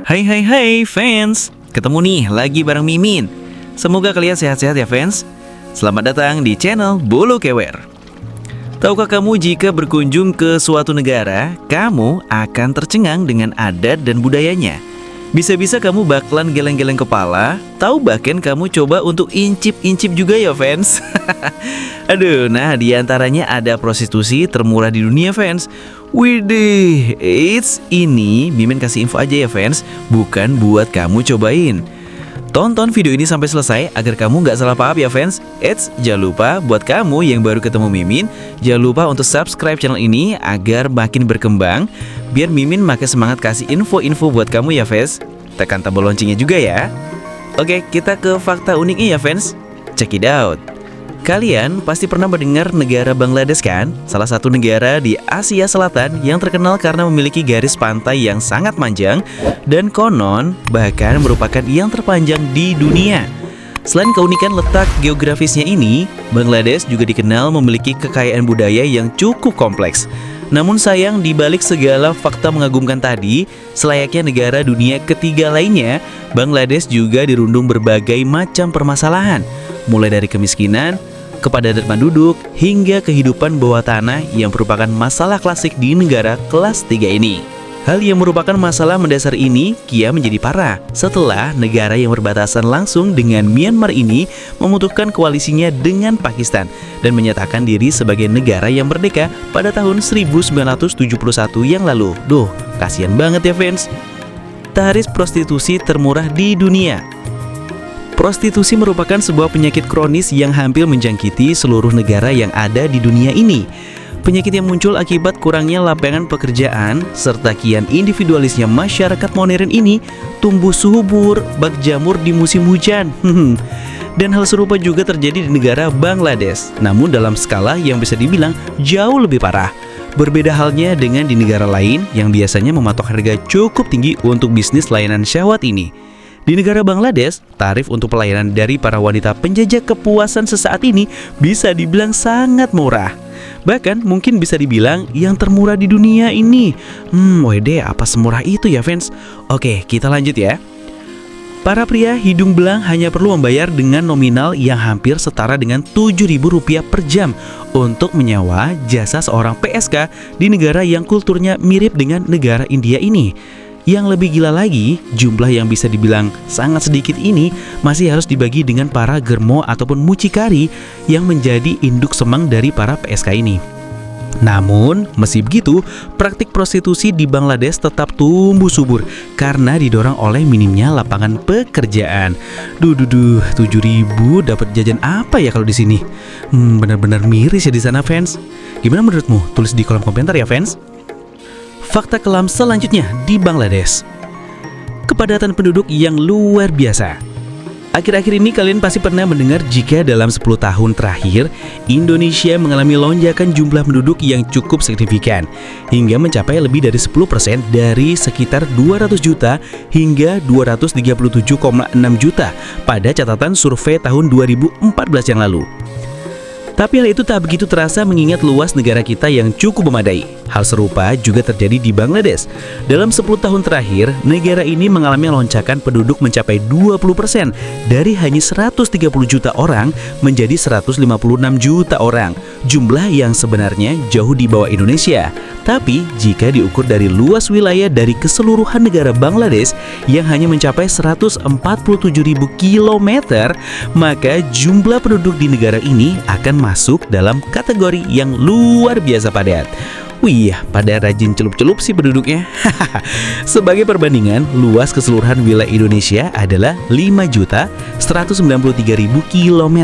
Hai fans, ketemu nih lagi bareng Mimin. Semoga kalian sehat-sehat ya fans. Selamat datang di channel Bolo Kewer. Tahukah kamu jika berkunjung ke suatu negara, kamu akan tercengang dengan adat dan budayanya. Bisa-bisa kamu bakalan geleng-geleng kepala, tahu bahkan kamu coba untuk incip-incip juga ya fans. Aduh, nah diantaranya ada prostitusi termurah di dunia fans. Widih, ini Mimin kasih info aja ya fans, bukan buat kamu cobain. Tonton video ini sampai selesai agar kamu nggak salah paham ya fans. Jangan lupa buat kamu yang baru ketemu Mimin, jangan lupa untuk subscribe channel ini agar makin berkembang. Biar Mimin makin semangat kasih info-info buat kamu ya fans. Tekan tombol loncengnya juga ya. Oke, kita ke fakta uniknya ya fans. Check it out. Kalian pasti pernah mendengar negara Bangladesh kan? Salah satu negara di Asia Selatan yang terkenal karena memiliki garis pantai yang sangat panjang dan konon bahkan merupakan yang terpanjang di dunia. Selain keunikan letak geografisnya ini, Bangladesh juga dikenal memiliki kekayaan budaya yang cukup kompleks. Namun sayang, di balik segala fakta mengagumkan tadi, selayaknya negara dunia ketiga lainnya, Bangladesh juga dirundung berbagai macam permasalahan, mulai dari kemiskinan, kepadatan penduduk, hingga kehidupan bawah tanah yang merupakan masalah klasik di negara kelas 3 ini. Hal yang merupakan masalah mendasar ini kian menjadi parah setelah negara yang berbatasan langsung dengan Myanmar ini memutuskan koalisinya dengan Pakistan dan menyatakan diri sebagai negara yang merdeka pada tahun 1971 yang lalu. Duh, kasihan banget ya fans. Tarif prostitusi termurah di dunia. Prostitusi merupakan sebuah penyakit kronis yang hampir menjangkiti seluruh negara yang ada di dunia ini. Penyakit yang muncul akibat kurangnya lapangan pekerjaan serta kian individualisnya masyarakat modern ini tumbuh subur bak jamur di musim hujan. Dan hal serupa juga terjadi di negara Bangladesh, namun dalam skala yang bisa dibilang jauh lebih parah. Berbeda halnya dengan di negara lain yang biasanya mematok harga cukup tinggi untuk bisnis layanan syahwat ini. Di negara Bangladesh, tarif untuk pelayanan dari para wanita penjajah kepuasan sesaat ini bisa dibilang sangat murah. Bahkan mungkin bisa dibilang yang termurah di dunia ini. Wede, apa semurah itu ya fans? Oke, kita lanjut ya. Para pria hidung belang hanya perlu membayar dengan nominal yang hampir setara dengan Rp7.000 per jam untuk menyewa jasa seorang PSK di negara yang kulturnya mirip dengan negara India ini. Yang lebih gila lagi, jumlah yang bisa dibilang sangat sedikit ini masih harus dibagi dengan para germo ataupun mucikari yang menjadi induk semang dari para PSK ini. Namun, meski begitu, praktik prostitusi di Bangladesh tetap tumbuh subur karena didorong oleh minimnya lapangan pekerjaan. 7.000 dapat jajan apa ya kalau di sini? Benar-benar miris ya di sana fans. Gimana menurutmu? Tulis di kolom komentar ya fans. Fakta kelam selanjutnya di Bangladesh. Kepadatan penduduk yang luar biasa. Akhir-akhir ini kalian pasti pernah mendengar jika dalam 10 tahun terakhir Indonesia mengalami lonjakan jumlah penduduk yang cukup signifikan hingga mencapai lebih dari 10% dari sekitar 200 juta hingga 237,6 juta pada catatan survei tahun 2014 yang lalu. Tapi hal itu tak begitu terasa mengingat luas negara kita yang cukup memadai. Hal serupa juga terjadi di Bangladesh. Dalam 10 tahun terakhir, negara ini mengalami lonjakan penduduk mencapai 20% dari hanya 130 juta orang menjadi 156 juta orang. Jumlah yang sebenarnya jauh di bawah Indonesia. Tapi jika diukur dari luas wilayah dari keseluruhan negara Bangladesh yang hanya mencapai 147.000 km, maka jumlah penduduk di negara ini akan masuk dalam kategori yang luar biasa padat. Wih, pada rajin celup-celup sih penduduknya. Sebagai perbandingan, luas keseluruhan wilayah Indonesia adalah 5.193.000 km,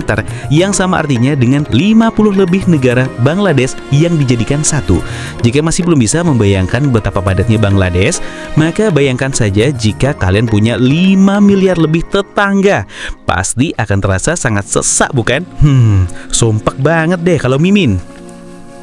yang sama artinya dengan 50 lebih negara Bangladesh yang dijadikan satu. Jika masih belum bisa membayangkan betapa padatnya Bangladesh, maka bayangkan saja jika kalian punya 5 miliar lebih tetangga. Pasti akan terasa sangat sesak, bukan? Sompak banget deh kalau Mimin.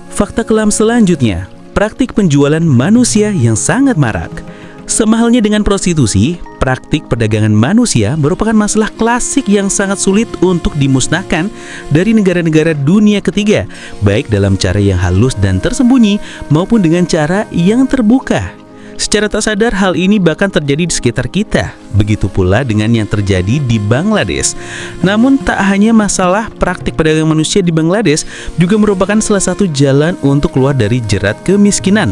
Fakta kelam selanjutnya, praktik penjualan manusia yang sangat marak. Sama halnya dengan prostitusi, praktik perdagangan manusia merupakan masalah klasik yang sangat sulit untuk dimusnahkan dari negara-negara dunia ketiga, baik dalam cara yang halus dan tersembunyi maupun dengan cara yang terbuka. Secara tak sadar hal ini bahkan terjadi di sekitar kita. Begitu pula dengan yang terjadi di Bangladesh. Namun tak hanya masalah praktik perdagangan manusia di Bangladesh juga merupakan salah satu jalan untuk keluar dari jerat kemiskinan.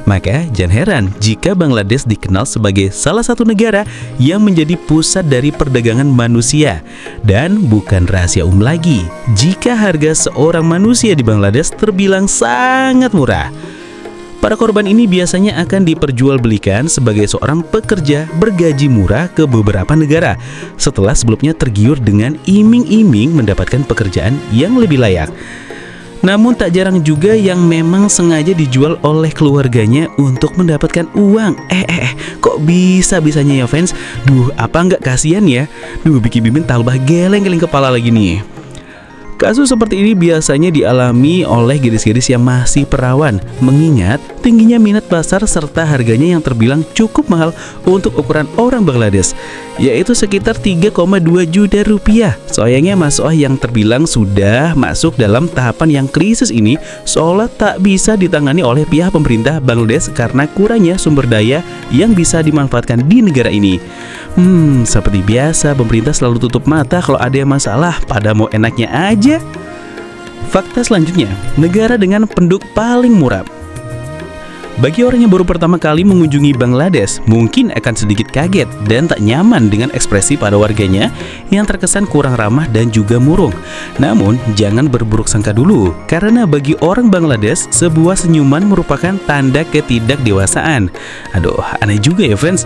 Maka jangan heran jika Bangladesh dikenal sebagai salah satu negara yang menjadi pusat dari perdagangan manusia. Dan bukan rahasia lagi jika harga seorang manusia di Bangladesh terbilang sangat murah. Para korban ini biasanya akan diperjualbelikan sebagai seorang pekerja bergaji murah ke beberapa negara setelah sebelumnya tergiur dengan iming-iming mendapatkan pekerjaan yang lebih layak. Namun tak jarang juga yang memang sengaja dijual oleh keluarganya untuk mendapatkan uang. Kok bisa-bisanya ya fans? Apa nggak kasihan ya? Bikin Mimin tambah geleng-geleng kepala lagi nih. Kasus seperti ini biasanya dialami oleh gadis-gadis yang masih perawan, mengingat tingginya minat pasar serta harganya yang terbilang cukup mahal untuk ukuran orang Bangladesh, yaitu sekitar 3,2 juta rupiah. Sayangnya masalah yang terbilang sudah masuk dalam tahapan yang krisis ini seolah tak bisa ditangani oleh pihak pemerintah Bangladesh karena kurangnya sumber daya yang bisa dimanfaatkan di negara ini. Seperti biasa pemerintah selalu tutup mata kalau ada yang masalah, pada mau enaknya aja. Fakta selanjutnya, negara dengan penduduk paling murah. Bagi orang yang baru pertama kali mengunjungi Bangladesh, mungkin akan sedikit kaget dan tak nyaman dengan ekspresi pada warganya yang terkesan kurang ramah dan juga murung. Namun, jangan berburuk sangka dulu, karena bagi orang Bangladesh, sebuah senyuman merupakan tanda ketidakdewasaan. Aneh juga ya fans.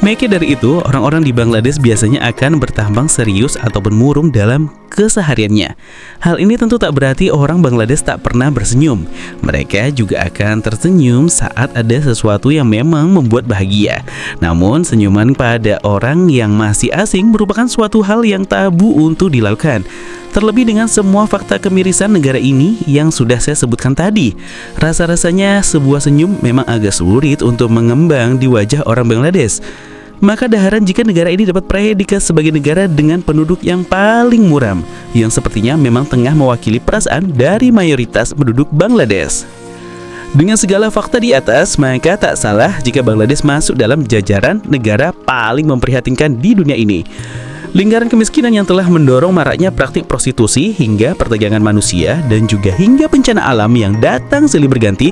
Maka dari itu, orang-orang di Bangladesh biasanya akan bertambang serius ataupun murung dalam kesehariannya. Hal ini tentu tak berarti orang Bangladesh tak pernah bersenyum. Mereka juga akan tersenyum saat ada sesuatu yang memang membuat bahagia. Namun, senyuman pada orang yang masih asing merupakan suatu hal yang tabu untuk dilakukan. Terlebih dengan semua fakta kemirisan negara ini yang sudah saya sebutkan tadi. Rasa-rasanya sebuah senyum memang agak sulit untuk mengembang di wajah orang Bangladesh. Maka daharan jika negara ini dapat predikat sebagai negara dengan penduduk yang paling muram, yang sepertinya memang tengah mewakili perasaan dari mayoritas penduduk Bangladesh. Dengan segala fakta di atas, maka tak salah jika Bangladesh masuk dalam jajaran negara paling memprihatinkan di dunia ini. Lingkaran kemiskinan yang telah mendorong maraknya praktik prostitusi hingga perdagangan manusia dan juga hingga bencana alam yang datang silih berganti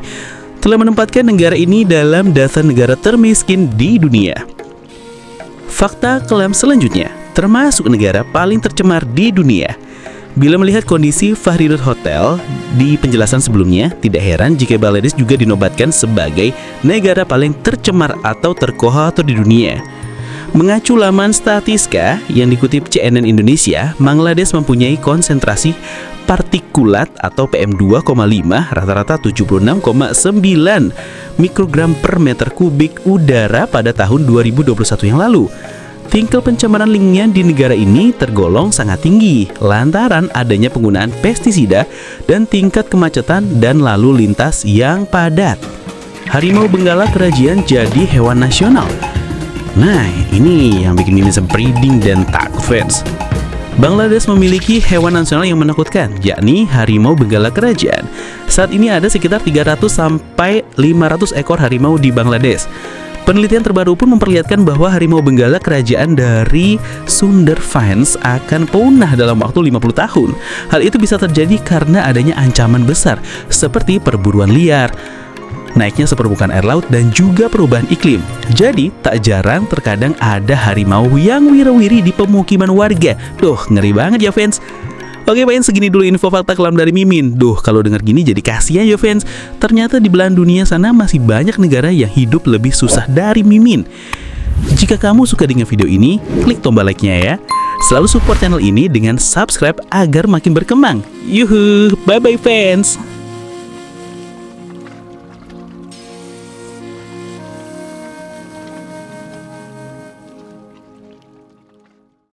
telah menempatkan negara ini dalam daftar negara termiskin di dunia. Fakta kelam selanjutnya, termasuk negara paling tercemar di dunia. Bila melihat kondisi Fahrirut Hotel di penjelasan sebelumnya, tidak heran jika Bangladesh juga dinobatkan sebagai negara paling tercemar atau terkotor di dunia. Mengacu laman Statiska yang dikutip CNN Indonesia, Bangladesh mempunyai konsentrasi partikulat atau PM2,5 rata-rata 76,9 mikrogram per meter kubik udara pada tahun 2021 yang lalu. Tingkat pencemaran lingkungan di negara ini tergolong sangat tinggi lantaran adanya penggunaan pestisida dan tingkat kemacetan dan lalu lintas yang padat. Harimau Benggala Kerajaan jadi hewan nasional. Nah, ini yang bikin Mimin sempriding dan takut fans. Bangladesh memiliki hewan nasional yang menakutkan, yakni harimau benggala kerajaan. Saat ini ada sekitar 300 sampai 500 ekor harimau di Bangladesh. Penelitian terbaru pun memperlihatkan bahwa harimau benggala kerajaan dari Sundarbans akan punah dalam waktu 50 tahun. Hal itu bisa terjadi karena adanya ancaman besar seperti perburuan liar, naiknya sepermukaan air laut, dan juga perubahan iklim. Jadi, tak jarang terkadang ada harimau yang wira-wiri di pemukiman warga. Ngeri banget ya fans. Oke fans, segini dulu info fakta kelam dari Mimin. Kalau dengar gini jadi kasihan ya fans. Ternyata di belahan dunia sana masih banyak negara yang hidup lebih susah dari Mimin. Jika kamu suka dengan video ini, klik tombol like-nya ya. Selalu support channel ini dengan subscribe agar makin berkembang. Yuhu, bye-bye fans.